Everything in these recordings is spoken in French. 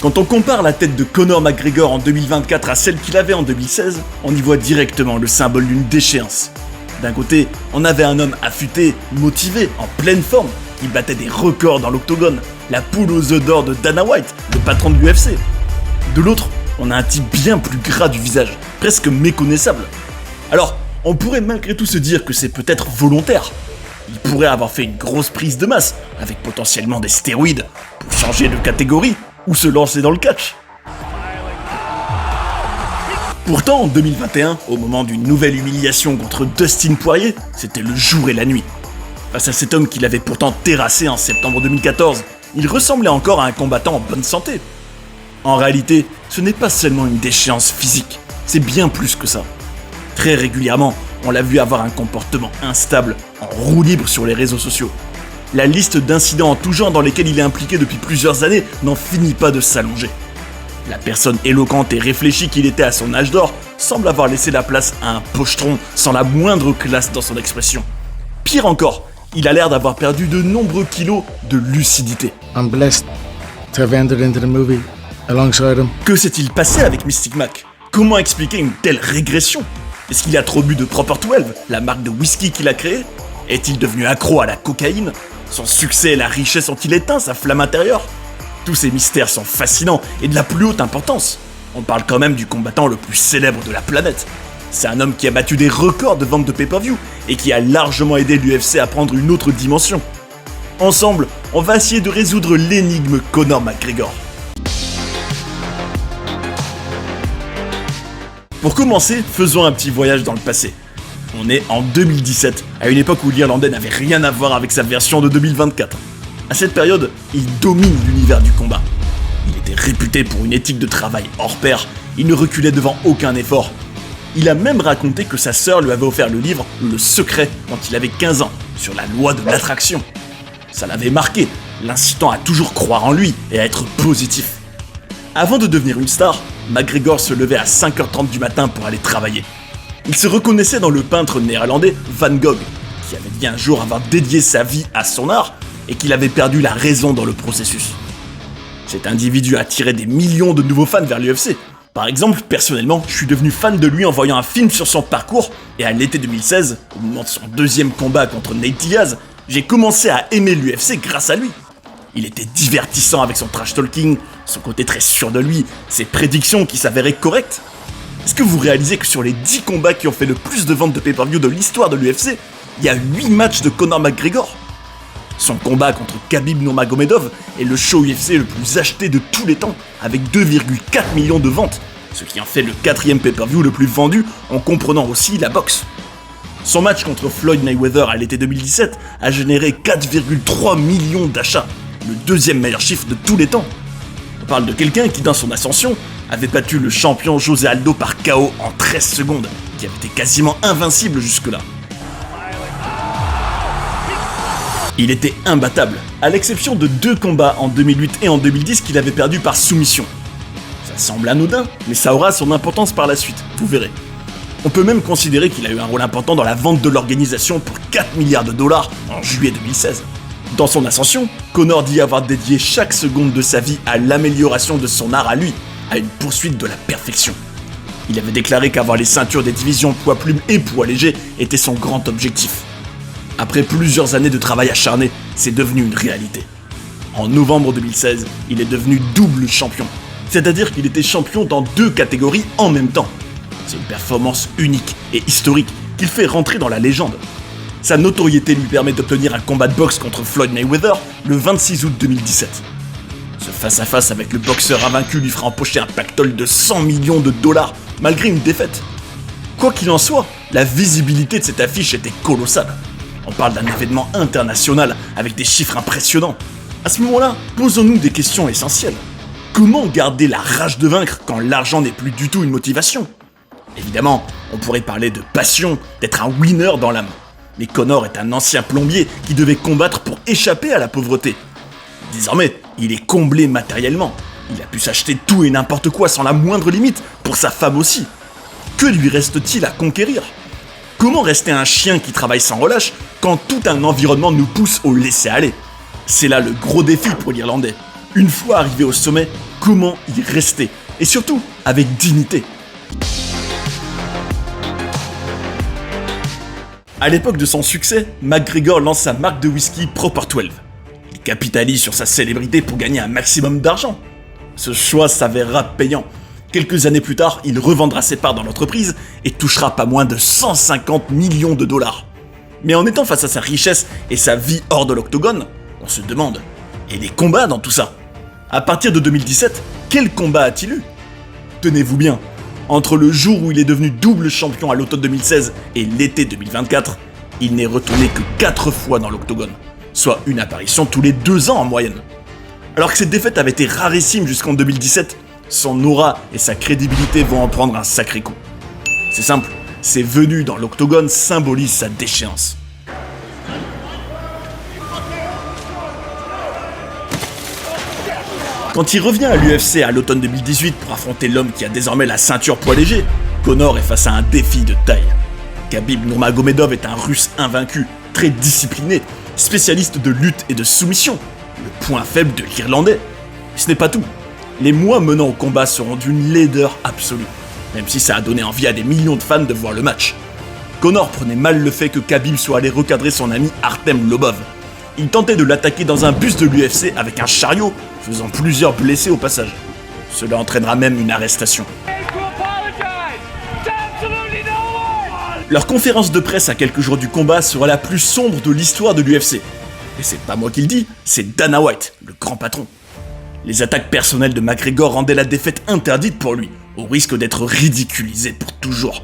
Quand on compare la tête de Conor McGregor en 2024 à celle qu'il avait en 2016, on y voit directement le symbole d'une déchéance. D'un côté, on avait un homme affûté, motivé, en pleine forme, qui battait des records dans l'octogone, la poule aux œufs d'or de Dana White, le patron de l'UFC. De l'autre, on a un type bien plus gras du visage, presque méconnaissable. Alors, on pourrait malgré tout se dire que c'est peut-être volontaire. Il pourrait avoir fait une grosse prise de masse, avec potentiellement des stéroïdes, pour changer de catégorie, ou se lancer dans le catch. Pourtant, en 2021, au moment d'une nouvelle humiliation contre Dustin Poirier, c'était le jour et la nuit. Face à cet homme qu'il avait pourtant terrassé en septembre 2014, il ressemblait encore à un combattant en bonne santé. En réalité, ce n'est pas seulement une déchéance physique, c'est bien plus que ça. Très régulièrement, on l'a vu avoir un comportement instable, en roue libre sur les réseaux sociaux. La liste d'incidents en tout genre dans lesquels il est impliqué depuis plusieurs années n'en finit pas de s'allonger. La personne éloquente et réfléchie qu'il était à son âge d'or semble avoir laissé la place à un pochetron sans la moindre classe dans son expression. Pire encore, il a l'air d'avoir perdu de nombreux kilos de lucidité. I'm blessed to have entered into the movie alongside him. Que s'est-il passé avec Mystic Mac ? Comment expliquer une telle régression ? Est-ce qu'il a trop bu de Proper 12, la marque de whisky qu'il a créée ? Est-il devenu accro à la cocaïne ? Son succès et la richesse ont-ils éteint sa flamme intérieure ? Tous ces mystères sont fascinants et de la plus haute importance. On parle quand même du combattant le plus célèbre de la planète. C'est un homme qui a battu des records de vente de pay-per-view et qui a largement aidé l'UFC à prendre une autre dimension. Ensemble, on va essayer de résoudre l'énigme Conor McGregor. Pour commencer, faisons un petit voyage dans le passé. On est en 2017, à une époque où l'Irlandais n'avait rien à voir avec sa version de 2024. À cette période, il domine l'univers du combat. Il était réputé pour une éthique de travail hors pair, il ne reculait devant aucun effort. Il a même raconté que sa sœur lui avait offert le livre Le Secret quand il avait 15 ans, sur la loi de l'attraction. Ça l'avait marqué, l'incitant à toujours croire en lui et à être positif. Avant de devenir une star, McGregor se levait à 5h30 du matin pour aller travailler. Il se reconnaissait dans le peintre néerlandais Van Gogh, qui avait dit un jour avoir dédié sa vie à son art et qu'il avait perdu la raison dans le processus. Cet individu a attiré des millions de nouveaux fans vers l'UFC. Par exemple, personnellement, je suis devenu fan de lui en voyant un film sur son parcours, et à l'été 2016, au moment de son deuxième combat contre Nate Diaz, j'ai commencé à aimer l'UFC grâce à lui. Il était divertissant avec son trash talking, son côté très sûr de lui, ses prédictions qui s'avéraient correctes. Est-ce que vous réalisez que sur les 10 combats qui ont fait le plus de ventes de pay-per-view de l'histoire de l'UFC, il y a 8 matchs de Conor McGregor ? Son combat contre Khabib Nurmagomedov est le show UFC le plus acheté de tous les temps, avec 2,4 millions de ventes, ce qui en fait le 4e pay-per-view le plus vendu, en comprenant aussi la boxe. Son match contre Floyd Mayweather à l'été 2017 a généré 4,3 millions d'achats, le 2e meilleur chiffre de tous les temps. On parle de quelqu'un qui, dans son ascension, avait battu le champion José Aldo par KO en 13 secondes, qui avait été quasiment invincible jusque-là. Il était imbattable, à l'exception de 2 combats en 2008 et en 2010 qu'il avait perdu par soumission. Ça semble anodin, mais ça aura son importance par la suite, vous verrez. On peut même considérer qu'il a eu un rôle important dans la vente de l'organisation pour 4 milliards de dollars en juillet 2016. Dans son ascension, Conor dit avoir dédié chaque seconde de sa vie à l'amélioration de son art à lui, à une poursuite de la perfection. Il avait déclaré qu'avoir les ceintures des divisions poids plume et poids léger était son grand objectif. Après plusieurs années de travail acharné, c'est devenu une réalité. En novembre 2016, il est devenu double champion, c'est-à-dire qu'il était champion dans 2 catégories en même temps. C'est une performance unique et historique qu'il fait rentrer dans la légende. Sa notoriété lui permet d'obtenir un combat de boxe contre Floyd Mayweather le 26 août 2017. Ce face-à-face avec le boxeur invaincu lui fera empocher un pactole de 100 millions de dollars malgré une défaite. Quoi qu'il en soit, la visibilité de cette affiche était colossale. On parle d'un événement international avec des chiffres impressionnants. À ce moment-là, posons-nous des questions essentielles. Comment garder la rage de vaincre quand l'argent n'est plus du tout une motivation ? Évidemment, on pourrait parler de passion, d'être un winner dans l'âme. Mais Conor est un ancien plombier qui devait combattre pour échapper à la pauvreté. Désormais, il est comblé matériellement. Il a pu s'acheter tout et n'importe quoi sans la moindre limite, pour sa femme aussi. Que lui reste-t-il à conquérir ? Comment rester un chien qui travaille sans relâche quand tout un environnement nous pousse au laisser-aller ? C'est là le gros défi pour l'Irlandais. Une fois arrivé au sommet, comment y rester? Et surtout, avec dignité. À l'époque de son succès, McGregor lance sa marque de whisky Proper 12. Il capitalise sur sa célébrité pour gagner un maximum d'argent. Ce choix s'avérera payant. Quelques années plus tard, il revendra ses parts dans l'entreprise et touchera pas moins de 150 millions de dollars. Mais en étant face à sa richesse et sa vie hors de l'octogone, on se demande, et les combats dans tout ça? À partir de 2017, quel combat a-t-il eu? Tenez-vous bien, entre le jour où il est devenu double champion à l'automne 2016 et l'été 2024, il n'est retourné que 4 fois dans l'octogone, soit une apparition tous les 2 ans en moyenne. Alors que cette défaite avait été rarissime jusqu'en 2017, son aura et sa crédibilité vont en prendre un sacré coup. C'est simple, ses venues dans l'octogone symbolisent sa déchéance. Quand il revient à l'UFC à l'automne 2018 pour affronter l'homme qui a désormais la ceinture poids léger, Conor est face à un défi de taille. Khabib Nurmagomedov est un Russe invaincu, très discipliné, spécialiste de lutte et de soumission, le point faible de l'Irlandais. Ce n'est pas tout. Les mois menant au combat seront d'une laideur absolue, même si ça a donné envie à des millions de fans de voir le match. Conor prenait mal le fait que Khabib soit allé recadrer son ami Artem Lobov. Il tentait de l'attaquer dans un bus de l'UFC avec un chariot, faisant plusieurs blessés au passage. Cela entraînera même une arrestation. Leur conférence de presse à quelques jours du combat sera la plus sombre de l'histoire de l'UFC. Et c'est pas moi qui le dis, c'est Dana White, le grand patron. Les attaques personnelles de McGregor rendaient la défaite interdite pour lui, au risque d'être ridiculisé pour toujours.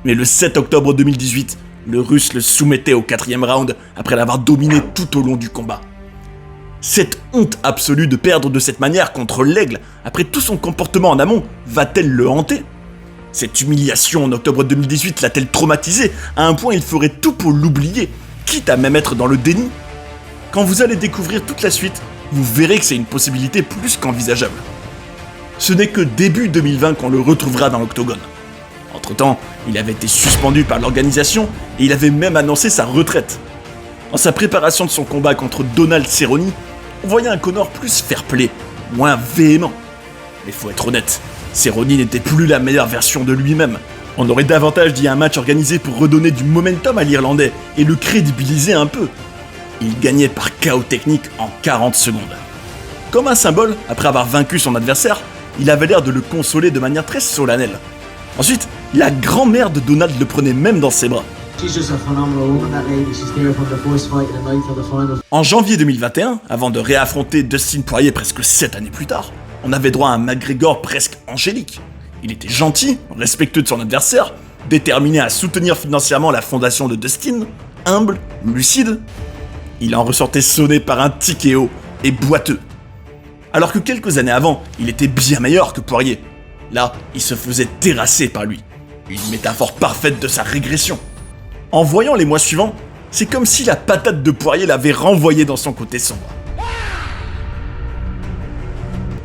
Mais le 7 octobre 2018, le Russe le soumettait au 4e round après l'avoir dominé tout au long du combat. Cette honte absolue de perdre de cette manière contre l'Aigle, après tout son comportement en amont, va-t-elle le hanter? Cette humiliation en octobre 2018 l'a-t-elle traumatisé à un point il ferait tout pour l'oublier, quitte à même être dans le déni? Quand vous allez découvrir toute la suite, vous verrez que c'est une possibilité plus qu'envisageable. Ce n'est que début 2020 qu'on le retrouvera dans l'octogone. Entre-temps, il avait été suspendu par l'organisation et il avait même annoncé sa retraite. Dans sa préparation de son combat contre Donald Cerrone, on voyait un Conor plus fair-play, moins véhément. Mais faut être honnête, Cerrone n'était plus la meilleure version de lui-même. On aurait davantage dit un match organisé pour redonner du momentum à l'Irlandais et le crédibiliser un peu. Il gagnait par KO technique en 40 secondes. Comme un symbole, après avoir vaincu son adversaire, il avait l'air de le consoler de manière très solennelle. Ensuite, la grand-mère de Donald le prenait même dans ses bras. En janvier 2021, avant de réaffronter Dustin Poirier presque 7 années plus tard, on avait droit à un McGregor presque angélique. Il était gentil, respectueux de son adversaire, déterminé à soutenir financièrement la fondation de Dustin, humble, lucide. Il en ressortait sonné par un TKO et boiteux. Alors que quelques années avant, il était bien meilleur que Poirier. Là, il se faisait terrasser par lui. Une métaphore parfaite de sa régression. En voyant les mois suivants, c'est comme si la patate de Poirier l'avait renvoyé dans son côté sombre.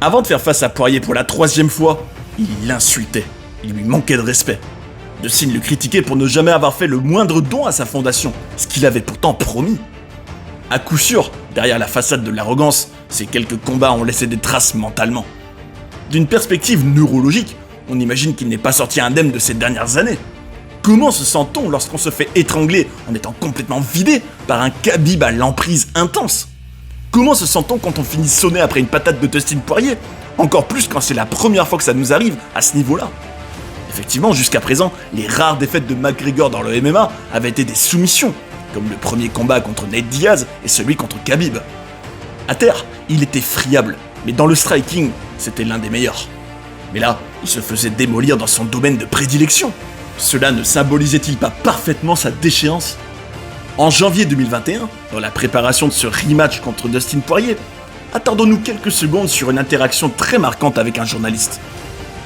Avant de faire face à Poirier pour la 3e fois, il l'insultait. Il lui manquait de respect. Dustin le critiquait pour ne jamais avoir fait le moindre don à sa fondation, ce qu'il avait pourtant promis. À coup sûr, derrière la façade de l'arrogance, ces quelques combats ont laissé des traces mentalement. D'une perspective neurologique, on imagine qu'il n'est pas sorti indemne de ces dernières années. Comment se sent-on lorsqu'on se fait étrangler en étant complètement vidé par un Khabib à l'emprise intense? Comment se sent-on quand on finit sonné après une patate de Dustin Poirier? Encore plus quand c'est la première fois que ça nous arrive à ce niveau-là. Effectivement, jusqu'à présent, les rares défaites de McGregor dans le MMA avaient été des soumissions, comme le premier combat contre Nate Diaz et celui contre Khabib. À terre, il était friable, mais dans le striking, c'était l'un des meilleurs. Mais là, il se faisait démolir dans son domaine de prédilection. Cela ne symbolisait-il pas parfaitement sa déchéance? En janvier 2021, dans la préparation de ce rematch contre Dustin Poirier, attardons-nous quelques secondes sur une interaction très marquante avec un journaliste.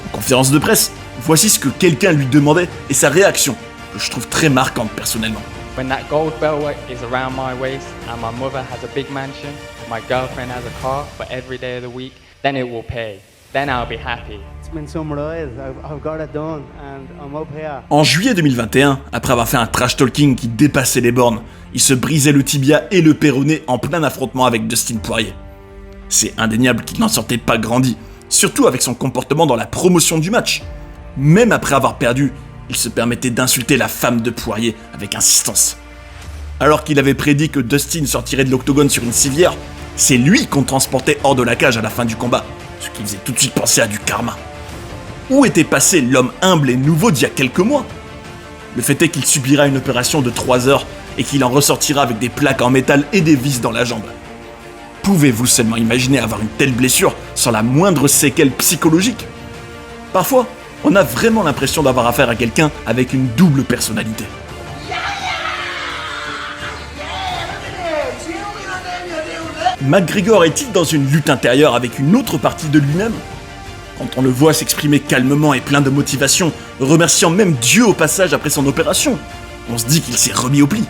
En conférence de presse, voici ce que quelqu'un lui demandait et sa réaction, que je trouve très marquante personnellement. When that gold belt is around my waist and my mother has a big mansion, my girlfriend has a car for every day of the week, then it will pay. Then I'll be happy. It's been some rise. I've got it done and I'm up here. En juillet 2021, après avoir fait un trash talking qui dépassait les bornes, il se brisait le tibia et le péroné en plein affrontement avec Dustin Poirier. C'est indéniable qu'il n'en sortait pas grandi, surtout avec son comportement dans la promotion du match. Même après avoir perdu, il se permettait d'insulter la femme de Poirier avec insistance. Alors qu'il avait prédit que Dustin sortirait de l'octogone sur une civière, c'est lui qu'on transportait hors de la cage à la fin du combat, ce qui faisait tout de suite penser à du karma. Où était passé l'homme humble et nouveau d'il y a quelques mois ? Le fait est qu'il subira une opération de 3 heures et qu'il en ressortira avec des plaques en métal et des vis dans la jambe. Pouvez-vous seulement imaginer avoir une telle blessure sans la moindre séquelle psychologique ? Parfois, on a vraiment l'impression d'avoir affaire à quelqu'un avec une double personnalité. McGregor est-il dans une lutte intérieure avec une autre partie de lui-même ? Quand on le voit s'exprimer calmement et plein de motivation, remerciant même Dieu au passage après son opération, on se dit qu'il s'est remis au pli.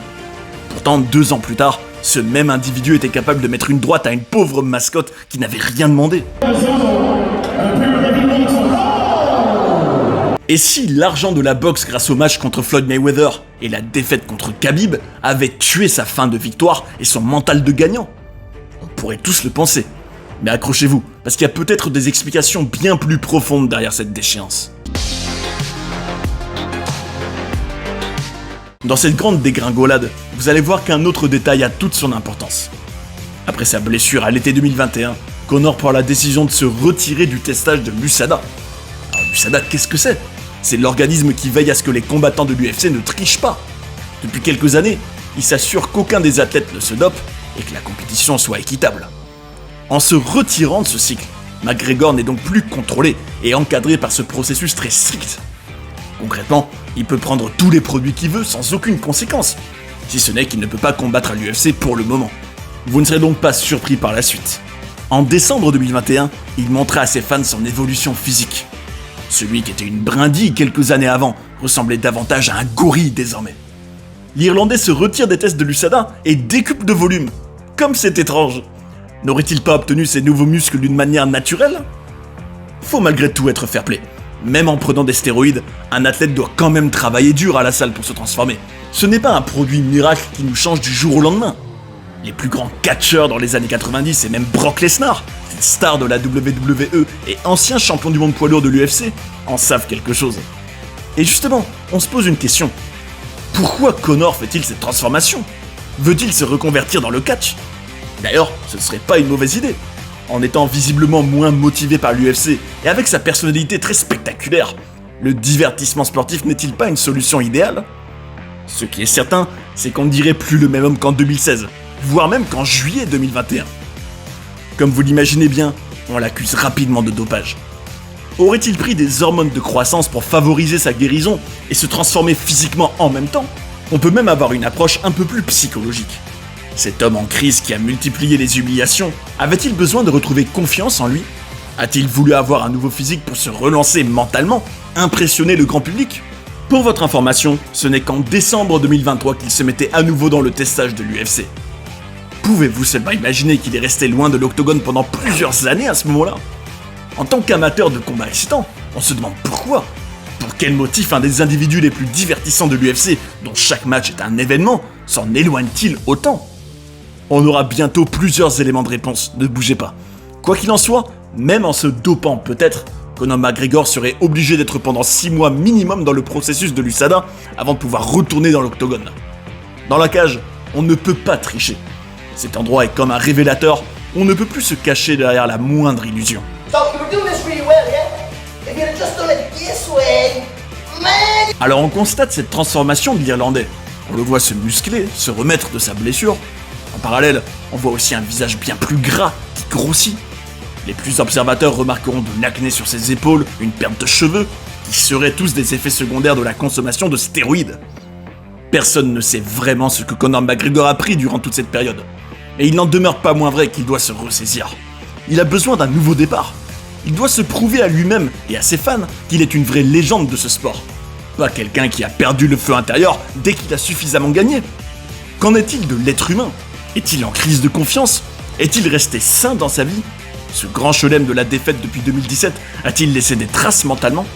Pourtant, 2 ans plus tard, ce même individu était capable de mettre une droite à une pauvre mascotte qui n'avait rien demandé. Et si l'argent de la boxe grâce au match contre Floyd Mayweather et la défaite contre Khabib avaient tué sa fin de victoire et son mental de gagnant ? On pourrait tous le penser. Mais accrochez-vous, parce qu'il y a peut-être des explications bien plus profondes derrière cette déchéance. Dans cette grande dégringolade, vous allez voir qu'un autre détail a toute son importance. Après sa blessure à l'été 2021, Conor prend la décision de se retirer du testage de l'USADA. Alors l'USADA, qu'est-ce que c'est ? C'est l'organisme qui veille à ce que les combattants de l'UFC ne trichent pas. Depuis quelques années, il s'assure qu'aucun des athlètes ne se dope et que la compétition soit équitable. En se retirant de ce cycle, McGregor n'est donc plus contrôlé et encadré par ce processus très strict. Concrètement, il peut prendre tous les produits qu'il veut sans aucune conséquence, si ce n'est qu'il ne peut pas combattre à l'UFC pour le moment. Vous ne serez donc pas surpris par la suite. En décembre 2021, il montrait à ses fans son évolution physique. Celui qui était une brindille quelques années avant ressemblait davantage à un gorille désormais. L'Irlandais se retire des tests de l'USADA et décuple de volume. Comme c'est étrange. N'aurait-il pas obtenu ses nouveaux muscles d'une manière naturelle ? Faut malgré tout être fair-play. Même en prenant des stéroïdes, un athlète doit quand même travailler dur à la salle pour se transformer. Ce n'est pas un produit miracle qui nous change du jour au lendemain. Les plus grands catcheurs dans les années 90 et même Brock Lesnar, star de la WWE et ancien champion du monde poids lourd de l'UFC, en savent quelque chose. Et justement, on se pose une question. Pourquoi Conor fait-il cette transformation ? Veut-il se reconvertir dans le catch ? D'ailleurs, ce ne serait pas une mauvaise idée. En étant visiblement moins motivé par l'UFC et avec sa personnalité très spectaculaire, le divertissement sportif n'est-il pas une solution idéale ? Ce qui est certain, c'est qu'on ne dirait plus le même homme qu'en 2016, voire même qu'en juillet 2021. Comme vous l'imaginez bien, on l'accuse rapidement de dopage. Aurait-il pris des hormones de croissance pour favoriser sa guérison et se transformer physiquement en même temps ? On peut même avoir une approche un peu plus psychologique. Cet homme en crise qui a multiplié les humiliations, avait-il besoin de retrouver confiance en lui ? A-t-il voulu avoir un nouveau physique pour se relancer mentalement, impressionner le grand public ? Pour votre information, ce n'est qu'en décembre 2023 qu'il se mettait à nouveau dans le testage de l'UFC. Pouvez-vous seulement imaginer qu'il est resté loin de l'octogone pendant plusieurs années à ce moment-là ? En tant qu'amateur de combats excitants, on se demande pourquoi ? Pour quel motif un des individus les plus divertissants de l'UFC, dont chaque match est un événement, s'en éloigne-t-il autant ? On aura bientôt plusieurs éléments de réponse, ne bougez pas. Quoi qu'il en soit, même en se dopant peut-être, Conor McGregor serait obligé d'être pendant 6 mois minimum dans le processus de l'USADA avant de pouvoir retourner dans l'octogone. Dans la cage, on ne peut pas tricher. Cet endroit est comme un révélateur, on ne peut plus se cacher derrière la moindre illusion. Alors on constate cette transformation de l'Irlandais. On le voit se muscler, se remettre de sa blessure. En parallèle, on voit aussi un visage bien plus gras, qui grossit. Les plus observateurs remarqueront de l'acné sur ses épaules, une perte de cheveux, qui seraient tous des effets secondaires de la consommation de stéroïdes. Personne ne sait vraiment ce que Conor McGregor a pris durant toute cette période. Et il n'en demeure pas moins vrai qu'il doit se ressaisir. Il a besoin d'un nouveau départ. Il doit se prouver à lui-même et à ses fans qu'il est une vraie légende de ce sport. Pas quelqu'un qui a perdu le feu intérieur dès qu'il a suffisamment gagné. Qu'en est-il de l'être humain ? Est-il en crise de confiance ? Est-il resté sain dans sa vie ? Ce grand chelem de la défaite depuis 2017 a-t-il laissé des traces mentalement ?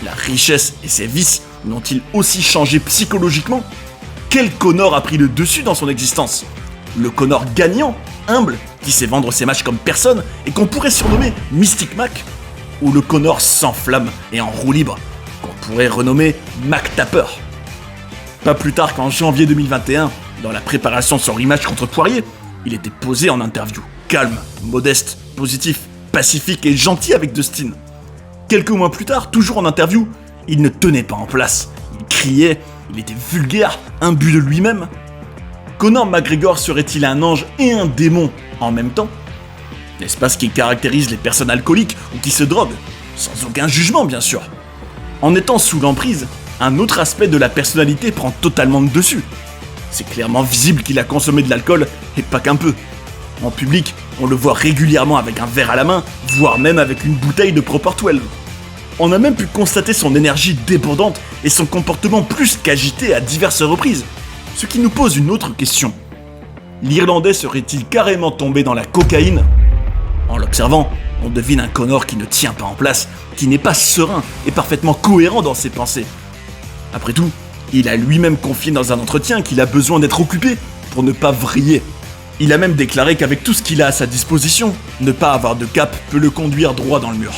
La richesse et ses vices l'ont-ils aussi changé psychologiquement ? Quel Conor a pris le dessus dans son existence ? Le Conor gagnant, humble, qui sait vendre ses matchs comme personne et qu'on pourrait surnommer Mystic Mac? Ou le Conor sans flamme et en roue libre, qu'on pourrait renommer Mac Tapper? Pas plus tard qu'en janvier 2021, dans la préparation de son rematch contre Poirier, il était posé en interview, calme, modeste, positif, pacifique et gentil avec Dustin. Quelques mois plus tard, toujours en interview, il ne tenait pas en place. Il criait, il était vulgaire, imbu de lui-même. Conor McGregor serait-il un ange et un démon en même temps? N'est-ce pas ce qui caractérise les personnes alcooliques ou qui se droguent? Sans aucun jugement, bien sûr. En étant sous l'emprise, un autre aspect de la personnalité prend totalement le dessus. C'est clairement visible qu'il a consommé de l'alcool, et pas qu'un peu. En public, on le voit régulièrement avec un verre à la main, voire même avec une bouteille de Proper 12. On a même pu constater son énergie débordante et son comportement plus qu'agité à diverses reprises. Ce qui nous pose une autre question. L'Irlandais serait-il carrément tombé dans la cocaïne? En l'observant, on devine un Conor qui ne tient pas en place, qui n'est pas serein et parfaitement cohérent dans ses pensées. Après tout, il a lui-même confié dans un entretien qu'il a besoin d'être occupé pour ne pas vriller. Il a même déclaré qu'avec tout ce qu'il a à sa disposition, ne pas avoir de cap peut le conduire droit dans le mur.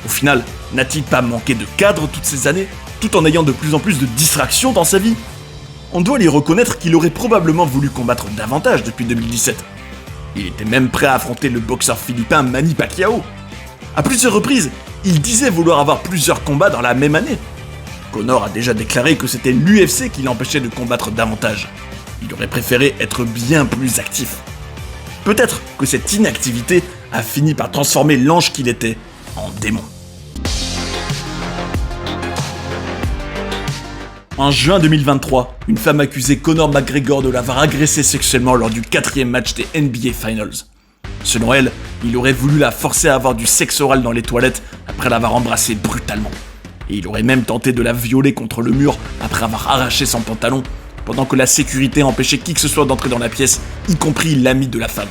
Au final, n'a-t-il pas manqué de cadre toutes ces années, tout en ayant de plus en plus de distractions dans sa vie? On doit lui reconnaître qu'il aurait probablement voulu combattre davantage depuis 2017. Il était même prêt à affronter le boxeur philippin Manny Pacquiao. À plusieurs reprises, il disait vouloir avoir plusieurs combats dans la même année. Conor a déjà déclaré que c'était l'UFC qui l'empêchait de combattre davantage. Il aurait préféré être bien plus actif. Peut-être que cette inactivité a fini par transformer l'ange qu'il était en démon. En juin 2023, une femme accusait Conor McGregor de l'avoir agressé sexuellement lors du 4e match des NBA Finals. Selon elle, il aurait voulu la forcer à avoir du sexe oral dans les toilettes après l'avoir embrassée brutalement. Et il aurait même tenté de la violer contre le mur après avoir arraché son pantalon, pendant que la sécurité empêchait qui que ce soit d'entrer dans la pièce, y compris l'ami de la femme.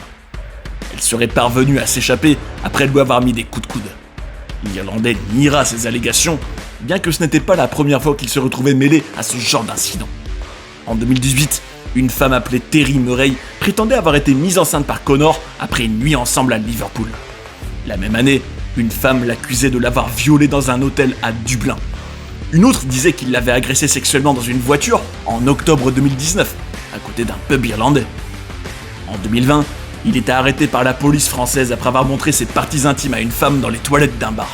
Elle serait parvenue à s'échapper après lui avoir mis des coups de coude. L'Irlandais niera ces allégations, bien que ce n'était pas la première fois qu'il se retrouvait mêlé à ce genre d'incident. En 2018, une femme appelée Terry Murray prétendait avoir été mise enceinte par Conor après une nuit ensemble à Liverpool. La même année, une femme l'accusait de l'avoir violée dans un hôtel à Dublin. Une autre disait qu'il l'avait agressée sexuellement dans une voiture en octobre 2019, à côté d'un pub irlandais. En 2020, il était arrêté par la police française après avoir montré ses parties intimes à une femme dans les toilettes d'un bar.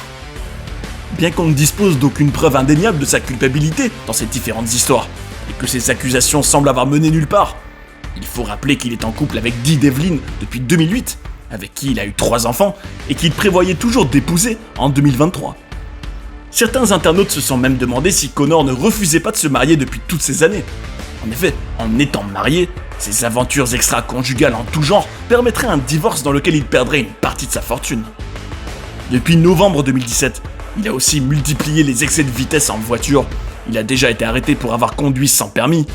Bien qu'on ne dispose d'aucune preuve indéniable de sa culpabilité dans ces différentes histoires, et que ces accusations semblent avoir mené nulle part, il faut rappeler qu'il est en couple avec Dee Devlin depuis 2008, avec qui il a eu 3 enfants, et qu'il prévoyait toujours d'épouser en 2023. Certains internautes se sont même demandé si Conor ne refusait pas de se marier depuis toutes ces années. En effet, en étant marié, ses aventures extra-conjugales en tout genre permettraient un divorce dans lequel il perdrait une partie de sa fortune. Depuis novembre 2017, il a aussi multiplié les excès de vitesse en voiture. Il a déjà été arrêté pour avoir conduit sans permis.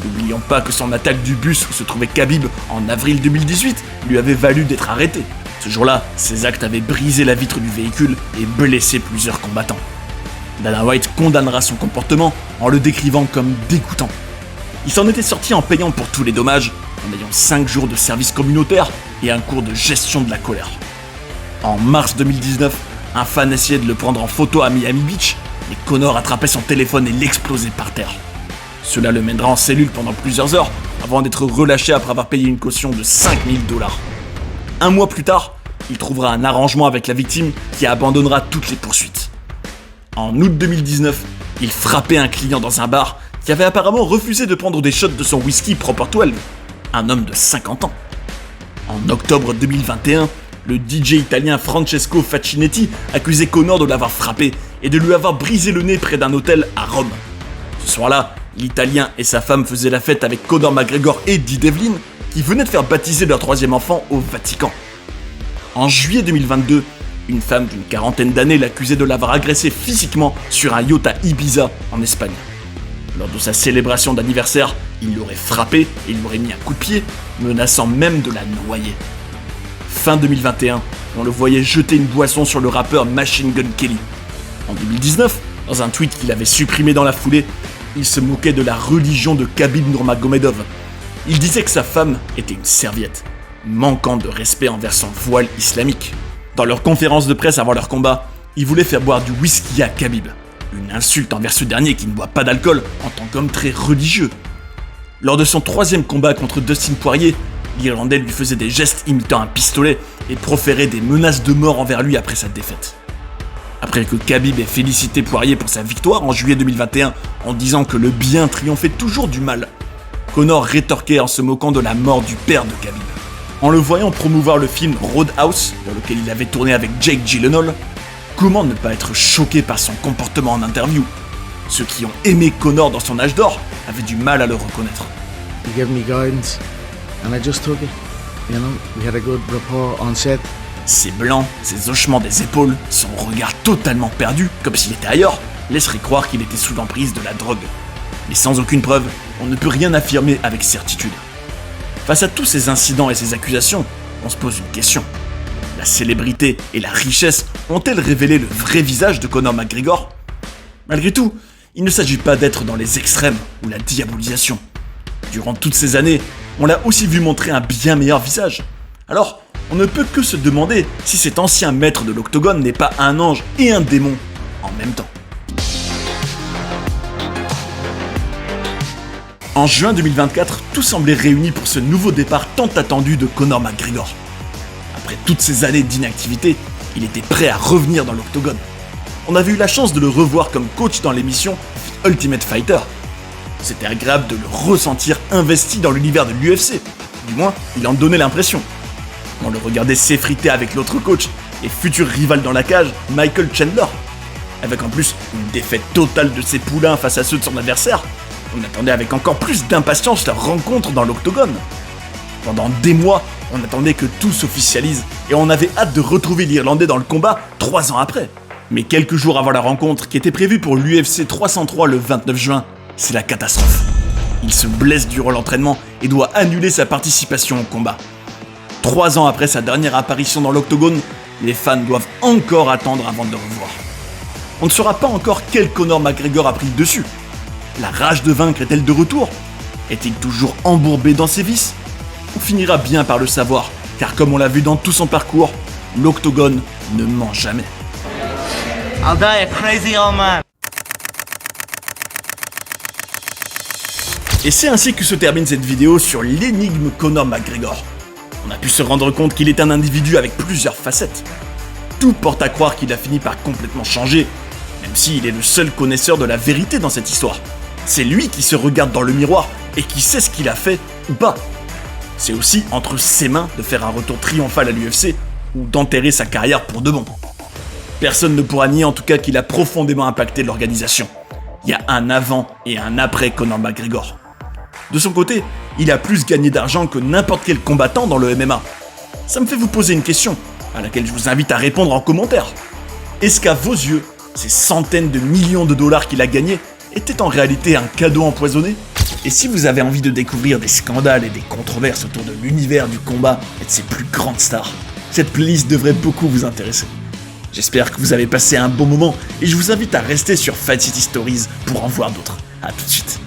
N'oublions pas que son attaque du bus où se trouvait Khabib en avril 2018 lui avait valu d'être arrêté. Ce jour-là, ses actes avaient brisé la vitre du véhicule et blessé plusieurs combattants. Dana White condamnera son comportement en le décrivant comme dégoûtant. Il s'en était sorti en payant pour tous les dommages, en ayant 5 jours de service communautaire et un cours de gestion de la colère. En mars 2019, un fan essayait de le prendre en photo à Miami Beach, mais Conor attrapait son téléphone et l'explosait par terre. Cela le mènera en cellule pendant plusieurs heures, avant d'être relâché après avoir payé une caution de 5000 $. Un mois plus tard, il trouvera un arrangement avec la victime qui abandonnera toutes les poursuites. En août 2019, il frappait un client dans un bar qui avait apparemment refusé de prendre des shots de son whisky Proper 12, un homme de 50 ans. En octobre 2021, le DJ italien Francesco Facchinetti accusait Conor de l'avoir frappé et de lui avoir brisé le nez près d'un hôtel à Rome. Ce soir-là, l'Italien et sa femme faisaient la fête avec Conor McGregor et Dee Devlin, qui venaient de faire baptiser leur 3e enfant au Vatican. En juillet 2022, une femme d'une 40aine d'années l'accusait de l'avoir agressé physiquement sur un yacht à Ibiza, en Espagne. Lors de sa célébration d'anniversaire, il l'aurait frappé et lui aurait mis un coup de pied, menaçant même de la noyer. Fin 2021, on le voyait jeter une boisson sur le rappeur Machine Gun Kelly. En 2019, dans un tweet qu'il avait supprimé dans la foulée, il se moquait de la religion de Khabib Nurmagomedov. Il disait que sa femme était une serviette, manquant de respect envers son voile islamique. Dans leur conférence de presse avant leur combat, il voulait faire boire du whisky à Khabib, une insulte envers ce dernier qui ne boit pas d'alcool en tant qu'homme très religieux. Lors de son 3e combat contre Dustin Poirier, l'Irlandais lui faisait des gestes imitant un pistolet et proférait des menaces de mort envers lui après sa défaite. Après que Khabib ait félicité Poirier pour sa victoire en juillet 2021 en disant que le bien triomphait toujours du mal, Conor rétorquait en se moquant de la mort du père de Khabib. En le voyant promouvoir le film Roadhouse, dans lequel il avait tourné avec Jake Gyllenhaal, comment ne pas être choqué par son comportement en interview? Ceux qui ont aimé Conor dans son âge d'or avaient du mal à le reconnaître. He gave me guidance, and I just took it. You know, we had a good rapport on set. Ses blancs, ses hochements des épaules, son regard totalement perdu, comme s'il était ailleurs, laisseraient croire qu'il était sous l'emprise de la drogue. Mais sans aucune preuve, on ne peut rien affirmer avec certitude. Face à tous ces incidents et ces accusations, on se pose une question. La célébrité et la richesse ont-elles révélé le vrai visage de Conor McGregor? Malgré tout, il ne s'agit pas d'être dans les extrêmes ou la diabolisation. Durant toutes ces années, on l'a aussi vu montrer un bien meilleur visage. Alors, on ne peut que se demander si cet ancien maître de l'octogone n'est pas un ange et un démon en même temps. En juin 2024, tout semblait réuni pour ce nouveau départ tant attendu de Conor McGregor. Après toutes ces années d'inactivité, il était prêt à revenir dans l'octogone. On avait eu la chance de le revoir comme coach dans l'émission The Ultimate Fighter. C'était agréable de le ressentir investi dans l'univers de l'UFC. Du moins, il en donnait l'impression. On le regardait s'effriter avec l'autre coach et futur rival dans la cage, Michael Chandler. Avec en plus une défaite totale de ses poulains face à ceux de son adversaire, on attendait avec encore plus d'impatience leur rencontre dans l'octogone. Pendant des mois, on attendait que tout s'officialise et on avait hâte de retrouver l'Irlandais dans le combat 3 ans après. Mais quelques jours avant la rencontre, qui était prévue pour l'UFC 303 le 29 juin, c'est la catastrophe. Il se blesse durant l'entraînement et doit annuler sa participation au combat. 3 ans après sa dernière apparition dans l'octogone, les fans doivent encore attendre avant de le revoir. On ne saura pas encore quel Conor McGregor a pris le dessus. La rage de vaincre est-elle de retour? Est-il toujours embourbé dans ses vices? On finira bien par le savoir, car comme on l'a vu dans tout son parcours, l'octogone ne ment jamais. I'll die a crazy old man. Et c'est ainsi que se termine cette vidéo sur l'énigme Conor McGregor. On a pu se rendre compte qu'il est un individu avec plusieurs facettes. Tout porte à croire qu'il a fini par complètement changer, même s'il est le seul connaisseur de la vérité dans cette histoire. C'est lui qui se regarde dans le miroir et qui sait ce qu'il a fait ou pas. C'est aussi entre ses mains de faire un retour triomphal à l'UFC ou d'enterrer sa carrière pour de bon. Personne ne pourra nier en tout cas qu'il a profondément impacté l'organisation. Il y a un avant et un après Conor McGregor. De son côté, il a plus gagné d'argent que n'importe quel combattant dans le MMA. Ça me fait vous poser une question, à laquelle je vous invite à répondre en commentaire. Est-ce qu'à vos yeux, ces centaines de millions de dollars qu'il a gagnés étaient en réalité un cadeau empoisonné? Et si vous avez envie de découvrir des scandales et des controverses autour de l'univers du combat et de ses plus grandes stars, cette playlist devrait beaucoup vous intéresser. J'espère que vous avez passé un bon moment et je vous invite à rester sur Fight City Stories pour en voir d'autres. A tout de suite.